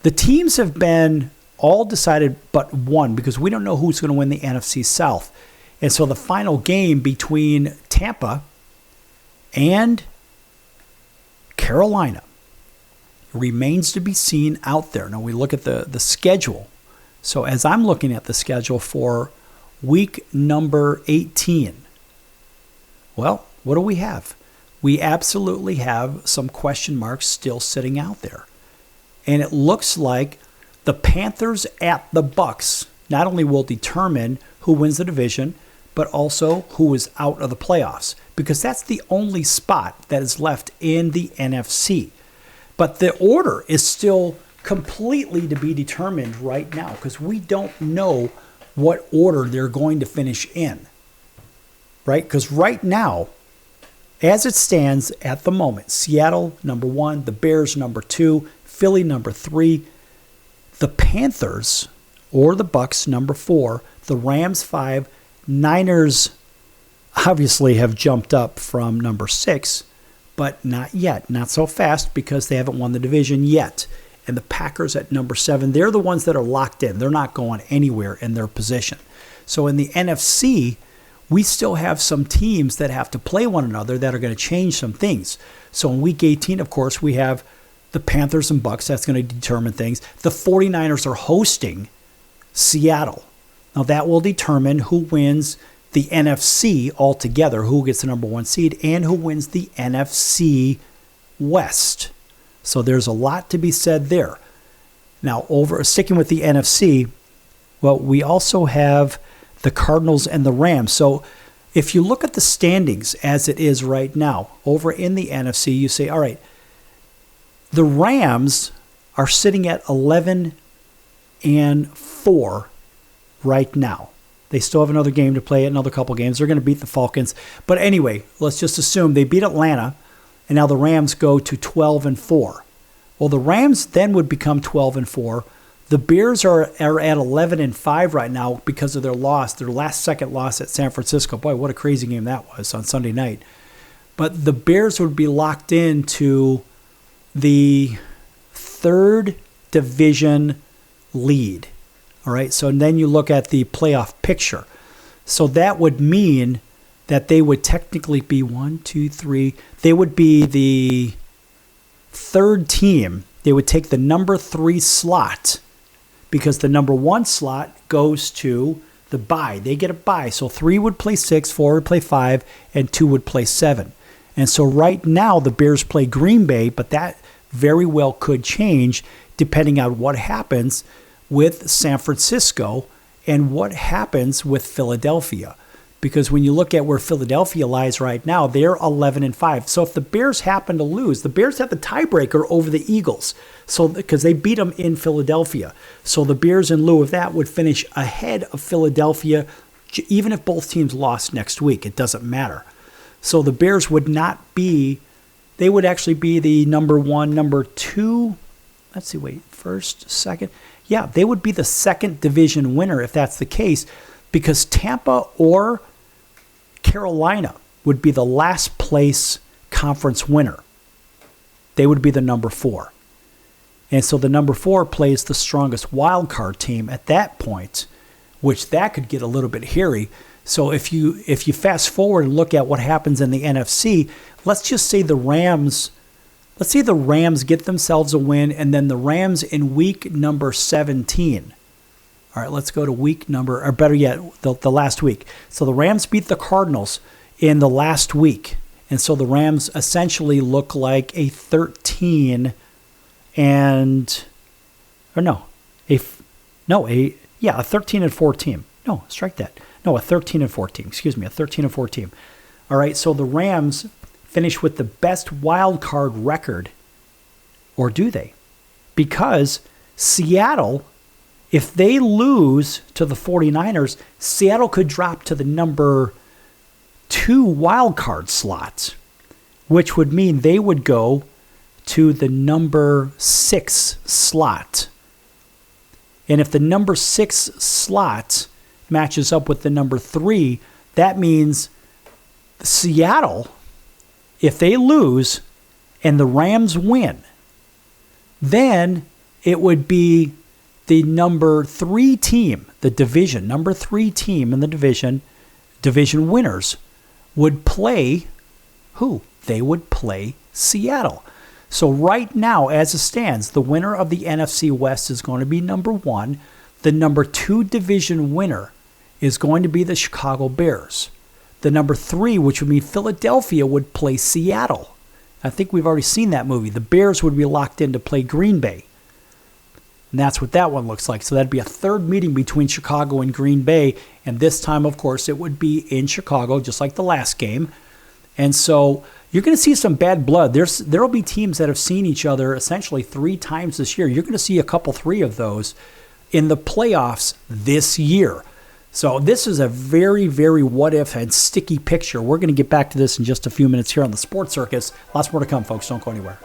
the teams have been all decided but one, because we don't know who's going to win the NFC South. And so the final game between Tampa and Carolina remains to be seen out there. Now we look at the schedule. So as I'm looking at the schedule for week number 18, well, what do we have? We absolutely have some question marks still sitting out there. And it looks like the Panthers at the Bucks not only will determine who wins the division, but also who is out of the playoffs, because that's the only spot that is left in the NFC. But the order is still completely to be determined right now, because we don't know what order they're going to finish in, right? Because right now, as it stands at the moment, Seattle number 1, the Bears number 2, Philly number 3, the Panthers or the Bucks number 4, the Rams 5, Niners obviously have jumped up from number 6, but not yet, not so fast, because they haven't won the division yet. And the Packers at number 7, they're the ones that are locked in. They're not going anywhere in their position. So in the NFC, we still have some teams that have to play one another that are going to change some things. So in week 18, of course, we have the Panthers and Bucks. That's going to determine things. The 49ers are hosting Seattle. Now that will determine who wins the NFC altogether, who gets the number 1 seed, and who wins the NFC West. So there's a lot to be said there. Now, sticking with the NFC, well, we also have the Cardinals and the Rams. So if you look at the standings as it is right now, over in the NFC, you say, all right, the Rams are sitting at 11-4 right now. They still have another game to play, another couple games. They're going to beat the Falcons. But anyway, let's just assume they beat Atlanta, and now the Rams go to 12-4. Well, the Rams then would become 12-4. The Bears are at 11-5 right now because of their loss, their last second loss at San Francisco. Boy, what a crazy game that was on Sunday night. But the Bears would be locked into the 3rd division lead. All right, so then you look at the playoff picture. So that would mean that they would technically be 1, 2, 3. They would be the 3rd team. They would take the number 3 slot, because the number 1 slot goes to the bye. They get a bye. So 3 would play 6, 4 would play 5, and 2 would play 7. And so right now the Bears play Green Bay, but that very well could change depending on what happens with San Francisco and what happens with Philadelphia. Because when you look at where Philadelphia lies right now, they're 11-5. So if the Bears happen to lose, the Bears have the tiebreaker over the Eagles. So because they beat them in Philadelphia. So the Bears, in lieu of that, would finish ahead of Philadelphia, even if both teams lost next week. It doesn't matter. So the Bears would not be, they would actually be the number 1, number 2. Let's see, wait, first, second. Yeah, they would be the 2nd division winner if that's the case, because Tampa or Carolina would be the last place conference winner. They would be the number 4. And so the number 4 plays the strongest wild card team at that point, which that could get a little bit hairy. So if you fast forward and look at what happens in the NFC, let's just say the Rams get themselves a win, and then the Rams in week number 17. All right, let's go to week number, or better yet, the last week. So the Rams beat the Cardinals in the last week. And so the Rams essentially look like a 13 and, or no, a 13-4 team. No, strike that. No, a 13-4 team. Excuse me, a 13-4 team. All right, so the Rams finish with the best wild card record, or do they? Because Seattle, if they lose to the 49ers, Seattle could drop to the number 2 wild card slot, which would mean they would go to the number 6 slot. And if the number 6 slot matches up with the number 3, that means Seattle, if they lose and the Rams win, then it would be the number 3 team, the division, number 3 team in the division winners would play who? They would play Seattle. So right now, as it stands, the winner of the NFC West is going to be number 1. The number 2 division winner is going to be the Chicago Bears. The number 3, which would mean Philadelphia, would play Seattle. I think we've already seen that movie. The Bears would be locked in to play Green Bay. And that's what that one looks like. So that'd be a third meeting between Chicago and Green Bay. And this time, of course, it would be in Chicago, just like the last game. And so you're going to see some bad blood. There will be teams that have seen each other essentially 3 times this year. You're going to see a couple, 3 of those in the playoffs this year. So this is a very, very what-if and sticky picture. We're going to get back to this in just a few minutes here on the Sports Circus. Lots more to come, folks. Don't go anywhere.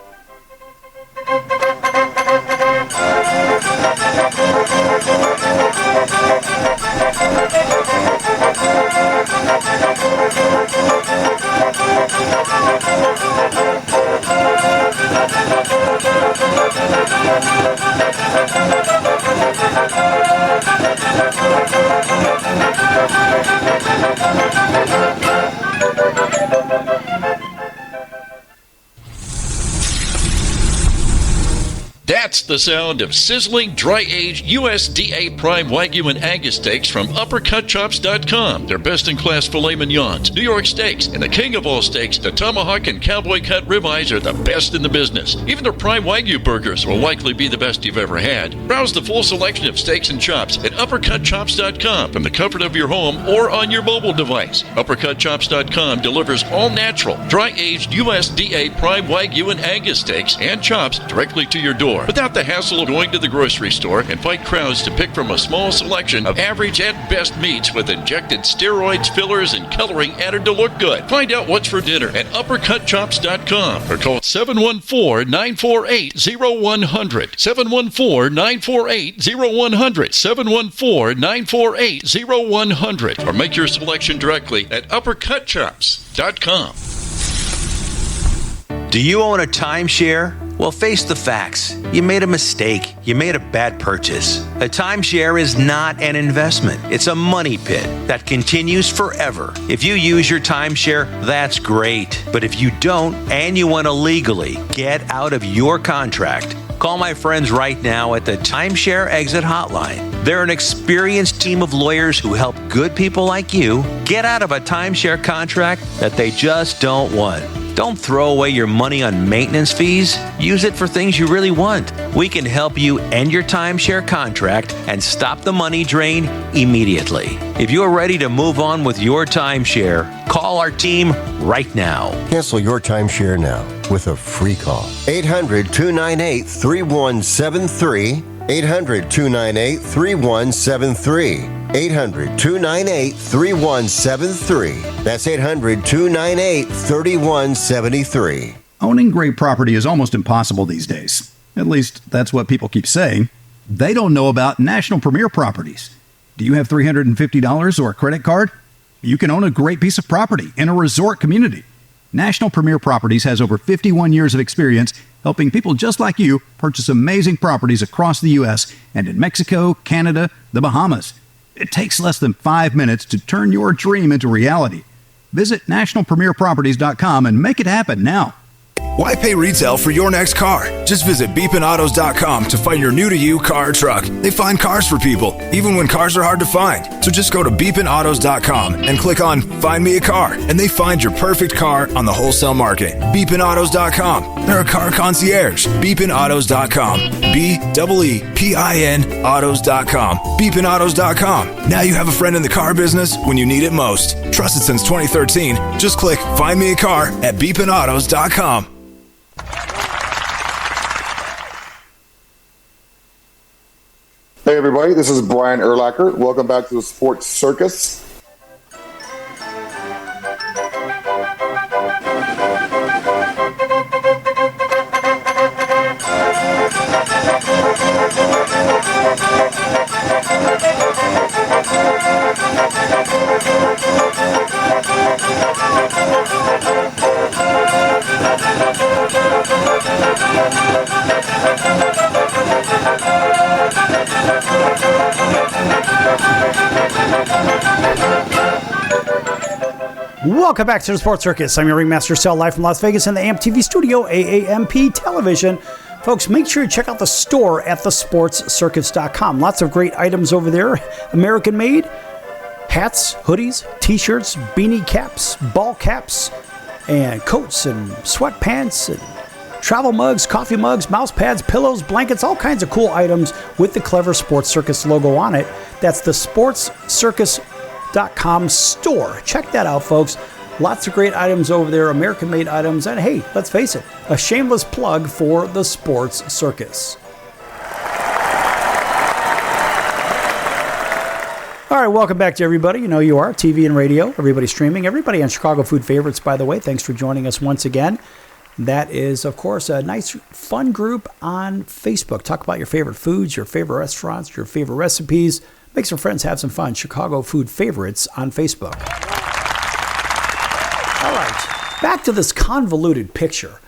That's the sound of sizzling, dry-aged USDA Prime Wagyu and Angus steaks from UpperCutChops.com. Their best-in-class filet mignons, New York steaks, and the king of all steaks, the tomahawk and cowboy cut ribeyes are the best in the business. Even their Prime Wagyu burgers will likely be the best you've ever had. Browse the full selection of steaks and chops at UpperCutChops.com from the comfort of your home or on your mobile device. UpperCutChops.com delivers all-natural, dry-aged USDA Prime Wagyu and Angus steaks and chops directly to your door, without the hassle of going to the grocery store and fight crowds to pick from a small selection of average at best meats with injected steroids, fillers, and coloring added to look good. Find out what's for dinner at UpperCutChops.com or call 714-948-0100. 714-948-0100. 714-948-0100. Or make your selection directly at UpperCutChops.com. Do you own a timeshare? Well, face the facts. You made a mistake. You made a bad purchase. A timeshare is not an investment. It's a money pit that continues forever. If you use your timeshare, that's great. But if you don't and you want to legally get out of your contract, call my friends right now at the Timeshare Exit Hotline. They're an experienced team of lawyers who help good people like you get out of a timeshare contract that they just don't want. Don't throw away your money on maintenance fees. Use it for things you really want. We can help you end your timeshare contract and stop the money drain immediately. If you're ready to move on with your timeshare, call our team right now. Cancel your timeshare now with a free call. 800-298-3173. 800-298-3173. 800-298-3173. That's 800-298-3173. Owning great property is almost impossible these days. At least, that's what people keep saying. They don't know about National Premier Properties. Do you have $350 or a credit card? You can own a great piece of property in a resort community. National Premier Properties has over 51 years of experience helping people just like you purchase amazing properties across the U.S. and in Mexico, Canada, the Bahamas. It takes less than 5 minutes to turn your dream into reality. Visit nationalpremierproperties.com and make it happen now. Why pay retail for your next car? Just visit beepinautos.com to find your new-to-you car or truck. They find cars for people, even when cars are hard to find. So just go to beepinautos.com and click on Find Me a Car, and they find your perfect car on the wholesale market. Beepinautos.com. They're a car concierge. Beepinautos.com. B-E-E-P-I-N autos.com. Beepinautos.com. Now you have a friend in the car business when you need it most. Trusted since 2013. Just click Find Me a Car at beepinautos.com. Hey everybody, this is Brian Urlacher. Welcome back to the Sports Circus. Welcome back to the Sports Circus. I'm your ringmaster, Sal, live from Las Vegas in the AMP TV studio, AAMP television. Folks, make sure you check out the store at thesportscircus.com. Lots of great items over there. American made hats, hoodies, t-shirts, beanie caps, ball caps, and coats and sweatpants and travel mugs, coffee mugs, mouse pads, pillows, blankets, all kinds of cool items with the clever Sports Circus logo on it. That's the sportscircus.com store. Check that out, folks. Lots of great items over there, American-made items, and hey, let's face it, a shameless plug for the Sports Circus. All right, welcome back to everybody. You know you are, TV and radio, everybody streaming, everybody on Chicago Food Favorites, by the way. Thanks for joining us once again. That is, of course, a nice, fun group on Facebook. Talk about your favorite foods, your favorite restaurants, your favorite recipes. Make some friends, have some fun. Chicago Food Favorites on Facebook. All right, back to this convoluted picture.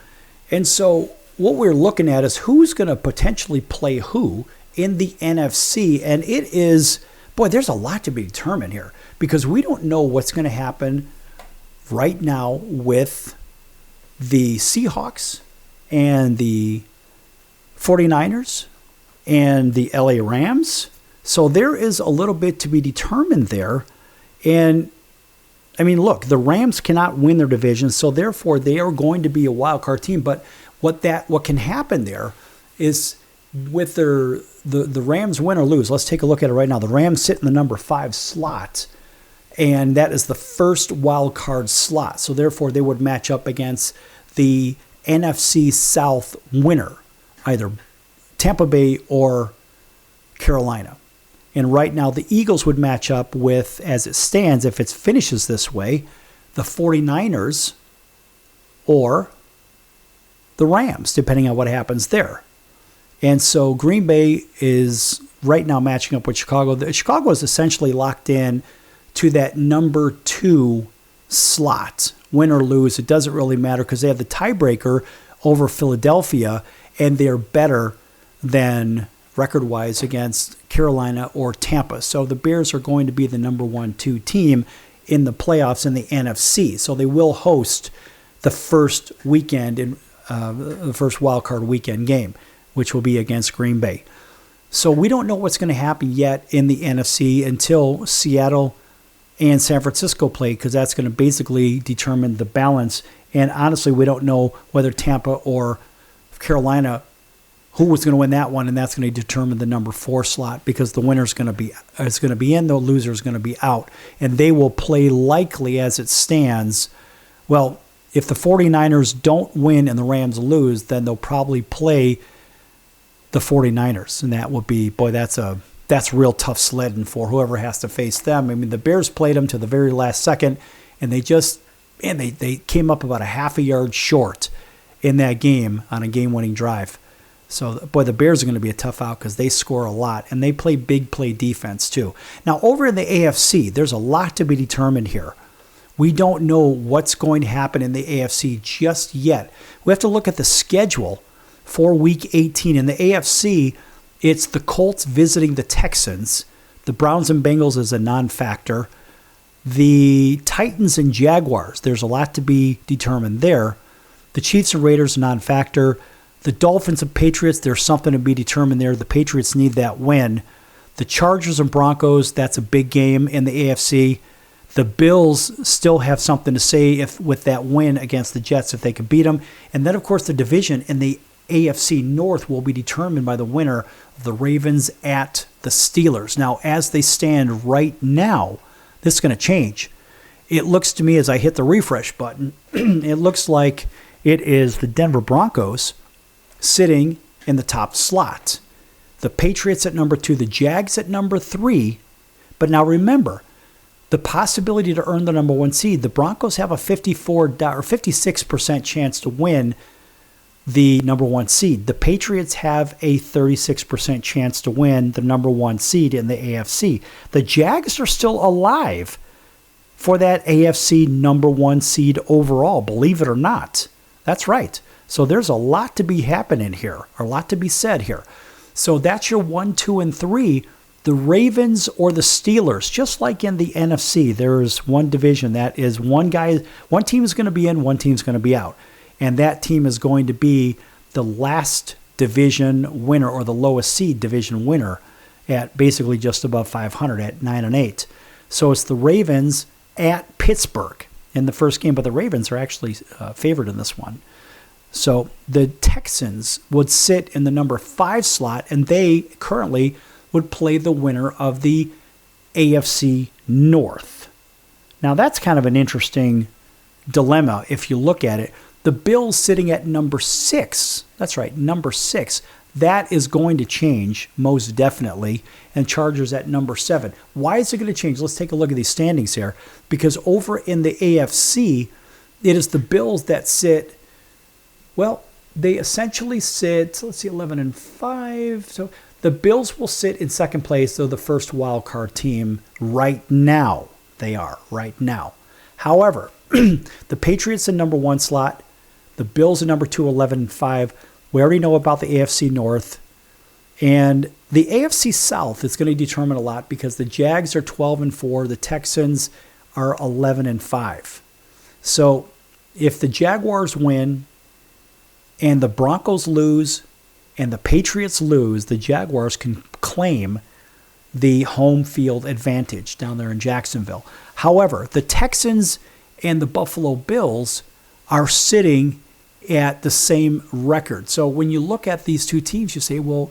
And so what we're looking at is who's going to potentially play who in the NFC. And it is, boy, there's a lot to be determined here because we don't know what's going to happen right now with the Seahawks and the 49ers and the LA Rams. So there is a little bit to be determined there. And I mean, look, the Rams cannot win their division, so therefore they are going to be a wild card team. But what can happen there is with the Rams win or lose. Let's take a look at it right now. The Rams sit in the number 5 slot, and that is the first wild card slot. So therefore they would match up against the NFC South winner, either Tampa Bay or Carolina. And right now, the Eagles would match up with, as it stands, if it finishes this way, the 49ers or the Rams, depending on what happens there. And so Green Bay is right now matching up with Chicago. Chicago is essentially locked in to that number 2 slot. Win or lose, it doesn't really matter because they have the tiebreaker over Philadelphia, and they're better than record-wise against Carolina or Tampa. So the Bears are going to be the number 1-2 team in the playoffs in the NFC. So they will host the first weekend, the first wild card weekend game, which will be against Green Bay. So we don't know what's going to happen yet in the NFC until Seattle and San Francisco play, because that's going to basically determine the balance. And honestly, we don't know whether Tampa or Carolina, who was going to win that one, and that's going to determine the number 4 slot, because the winner's going to be in, the loser's going to be out, and they will play likely as it stands. Well, if the 49ers don't win and the Rams lose, then they'll probably play the 49ers, and that would be, boy, that's real tough sledding for whoever has to face them. I mean, the Bears played them to the very last second, and they came up about a half a yard short in that game on a game-winning drive. So, boy, the Bears are going to be a tough out because they score a lot, and they play big play defense too. Now, over in the AFC, there's a lot to be determined here. We don't know what's going to happen in the AFC just yet. We have to look at the schedule for Week 18. In the AFC, it's the Colts visiting the Texans. The Browns and Bengals is a non-factor. The Titans and Jaguars, there's a lot to be determined there. The Chiefs and Raiders, non-factor. The Dolphins and Patriots, there's something to be determined there. The Patriots need that win. The Chargers and Broncos, that's a big game in the AFC. The Bills still have something to say with that win against the Jets if they can beat them. And then, of course, the division in the AFC North will be determined by the winner of the Ravens at the Steelers. Now, as they stand right now, this is going to change. It looks to me, as I hit the refresh button, it looks like it is the Denver Broncos sitting in the top slot. The Patriots at number 2, the Jags at number 3. But now remember, the possibility to earn the number 1 seed, the Broncos have a 56% chance to win the number 1 seed. The Patriots have a 36% chance to win the number 1 seed in the AFC. The Jags are still alive for that AFC number 1 seed overall, believe it or not. That's right. So there's a lot to be happening here, or a lot to be said here. So that's your 1, 2, and 3. the Ravens or the Steelers. Just like in the NFC, there's one division that is one team is going to be in, one team's going to be out. And that team is going to be the last division winner or the lowest seed division winner at basically just above 500 at 9-8. So it's the Ravens at Pittsburgh in the first game, but the Ravens are actually favored in this one. So the Texans would sit in the number 5 slot, and they currently would play the winner of the AFC North. Now that's kind of an interesting dilemma if you look at it. The Bills sitting at number 6. That's right, number 6. That is going to change most definitely. And Chargers at number 7. Why is it going to change? Let's take a look at these standings here. Because over in the AFC, it is the Bills that sit, well, they essentially sit, let's see, 11-5. So the Bills will sit in second place. They're the first wild card team right now. They are right now. However, the Patriots in number 1 slot. The Bills are number 2, 11-5. We already know about the AFC North. And the AFC South is going to determine a lot because the Jags are 12-4. The Texans are 11-5. So if the Jaguars win and the Broncos lose and the Patriots lose, the Jaguars can claim the home field advantage down there in Jacksonville. However, the Texans and the Buffalo Bills are sitting at the same record. So when you look at these two teams, you say, well,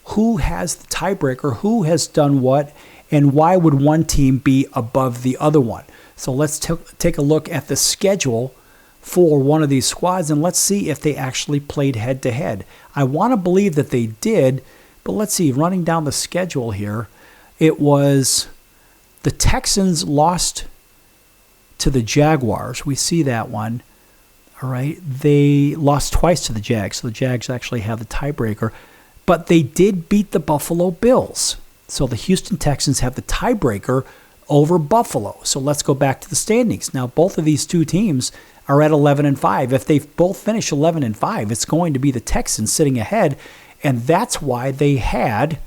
who has the tiebreaker? Who has done what? And why would one team be above the other one? So let's take a look at the schedule for one of these squads, and let's see if they actually played head-to-head. I want to believe that they did, but let's see. Running down the schedule here, it was the Texans lost to the Jaguars. We see that one. All right, they lost twice to the Jags, so the Jags actually have the tiebreaker. But they did beat the Buffalo Bills. So the Houston Texans have the tiebreaker over Buffalo. So let's go back to the standings. Now, both of these two teams are at 11-5. If they both finish 11-5, it's going to be the Texans sitting ahead, and that's why they had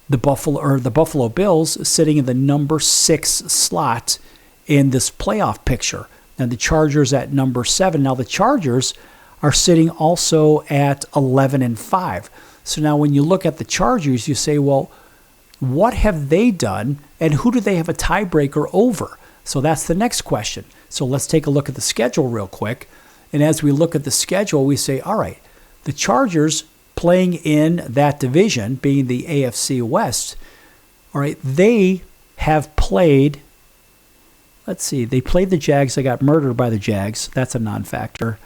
the Buffalo Bills sitting in the number 6 slot in this playoff picture. And the Chargers at number 7. Now the Chargers are sitting also at 11-5. So now when you look at the Chargers, you say, well, what have they done and who do they have a tiebreaker over? So that's the next question. So let's take a look at the schedule real quick. And as we look at the schedule, we say, all right, the Chargers playing in that division, being the AFC West, all right, they have played, let's see, they played the Jags. They got murdered by the Jags. That's a non-factor.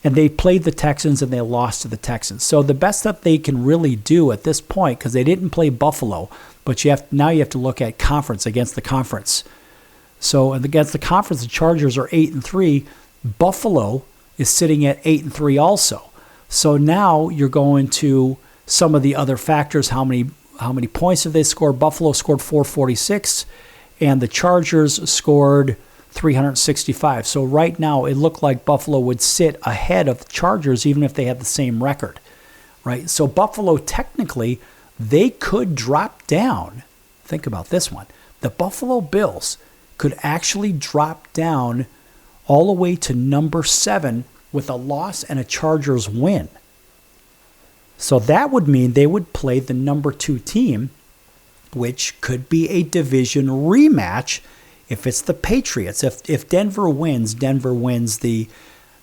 And they played the Texans and they lost to the Texans. So the best that they can really do at this point, because they didn't play Buffalo, but now you have to look at conference against the conference. So against the conference, the Chargers are 8-3. Buffalo is sitting at 8-3 also. So now you're going to some of the other factors. How many points have they scored? Buffalo scored 446, and the Chargers scored 365. So right now it looked like Buffalo would sit ahead of the Chargers even if they had the same record, right? So Buffalo, technically, they could drop down. Think about this one. The Buffalo Bills could actually drop down all the way to number 7 with a loss and a Chargers win. So that would mean they would play the number 2 team, which could be a division rematch if it's the Patriots. If Denver wins the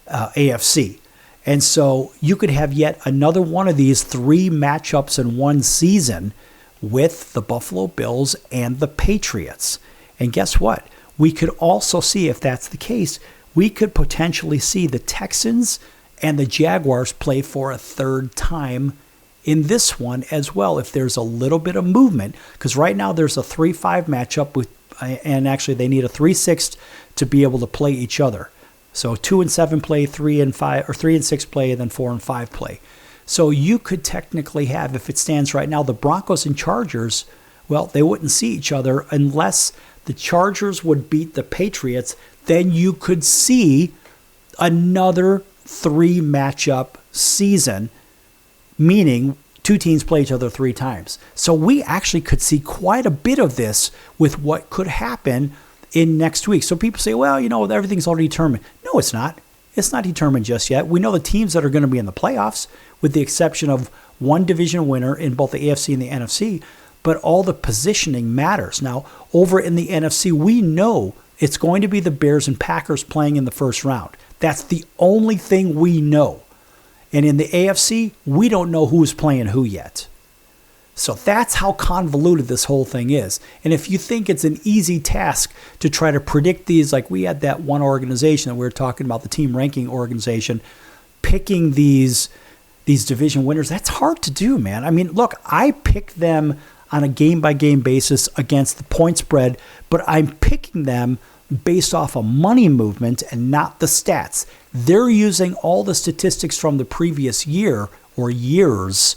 AFC. And so you could have yet another one of these 3 matchups in one season with the Buffalo Bills and the Patriots. And guess what? We could also see, if that's the case, we could potentially see the Texans and the Jaguars play for a third time in this one as well, if there's a little bit of movement. Because right now there's a 3-5 matchup with, and actually they need a 3-6 to be able to play each other. So 2-7 play, 3-5, or 3-6 play, and then 4-5 play. So you could technically have, if it stands right now, the Broncos and Chargers, well, they wouldn't see each other unless the Chargers would beat the Patriots. Then you could see another 3 matchup season, meaning 2 teams play each other 3 times. So we actually could see quite a bit of this with what could happen in next week. So people say, well, everything's already determined. No, it's not. It's not determined just yet. We know the teams that are going to be in the playoffs, with the exception of one division winner in both the AFC and the NFC, but all the positioning matters. Now, over in the NFC, we know it's going to be the Bears and Packers playing in the first round. That's the only thing we know. And in the AFC, we don't know who's playing who yet. So that's how convoluted this whole thing is. And if you think it's an easy task to try to predict these, like we had that one organization that we were talking about, the team ranking organization, picking these division winners, that's hard to do, man. I mean, look, I pick them on a game-by-game basis against the point spread, but I'm picking them based off of money movement and not the stats. They're using all the statistics from the previous year or years,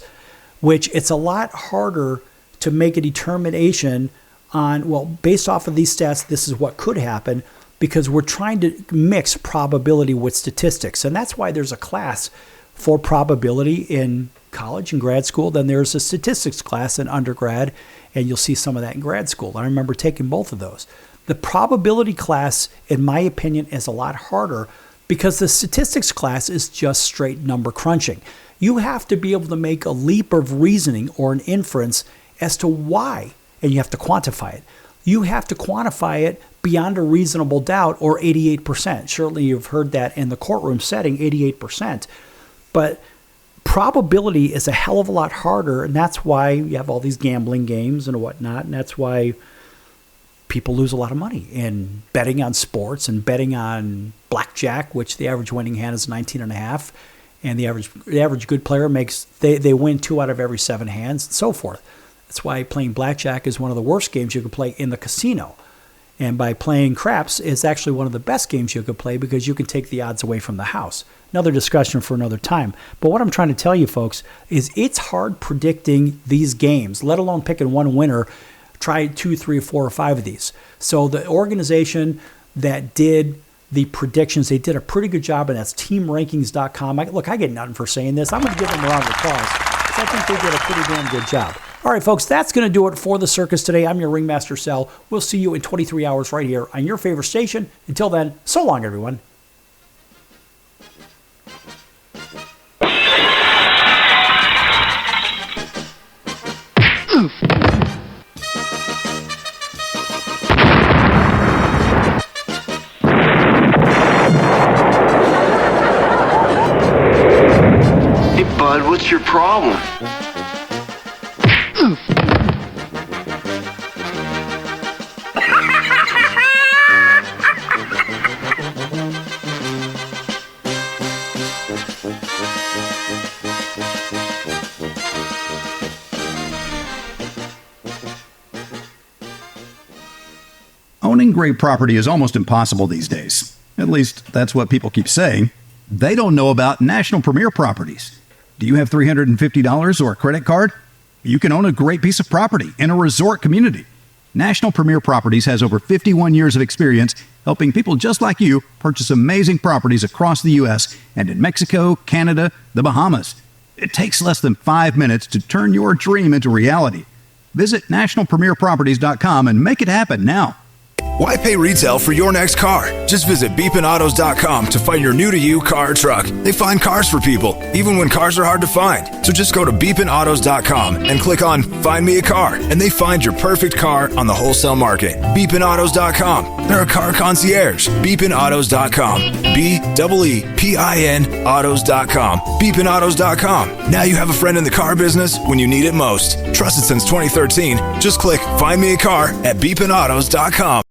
which it's a lot harder to make a determination on, well, based off of these stats, this is what could happen, because we're trying to mix probability with statistics. And that's why there's a class for probability in college and grad school. Then there's a statistics class in undergrad, and you'll see some of that in grad school. And I remember taking both of those. The probability class, in my opinion, is a lot harder because the statistics class is just straight number crunching. You have to be able to make a leap of reasoning or an inference as to why, and you have to quantify it. You have to quantify it beyond a reasonable doubt, or 88%. Surely you've heard that in the courtroom setting, 88%. But probability is a hell of a lot harder, and that's why you have all these gambling games and whatnot, and that's why people lose a lot of money in betting on sports and betting on blackjack, which the average winning hand is 19.5, and the average good player makes they win 2 out of every 7 hands, and so forth. That's why playing blackjack is one of the worst games you could play in the casino. And by playing craps, it's actually one of the best games you could play because you can take the odds away from the house. Another discussion for another time. But what I'm trying to tell you, folks, is it's hard predicting these games, let alone picking one winner. Try 2, 3, 4, or 5 of these. So the organization that did the predictions, they did a pretty good job, and that's teamrankings.com. I get nothing for saying this. I'm going to give them a round of applause because I think they did a pretty damn good job. All right, folks, that's going to do it for the circus today. I'm your Ringmaster Sal. We'll see you in 23 hours right here on your favorite station. Until then, so long, everyone. Hey, bud, what's your problem? Owning great property is almost impossible these days. At least, that's what people keep saying. They don't know about National Premier Properties. Do you have $350 or a credit card? You can own a great piece of property in a resort community. National Premier Properties has over 51 years of experience helping people just like you purchase amazing properties across the U.S. and in Mexico, Canada, the Bahamas. It takes less than 5 minutes to turn your dream into reality. Visit nationalpremierproperties.com and make it happen now. Why pay retail for your next car? Just visit beepinautos.com to find your new-to-you car or truck. They find cars for people, even when cars are hard to find. So just go to beepinautos.com and click on Find Me a Car, and they find your perfect car on the wholesale market. Beepinautos.com. They're a car concierge. Beepinautos.com. B-E-E-P-I-N autos.com. Beepinautos.com. Now you have a friend in the car business when you need it most. Trusted since 2013. Just click Find Me a Car at beepinautos.com.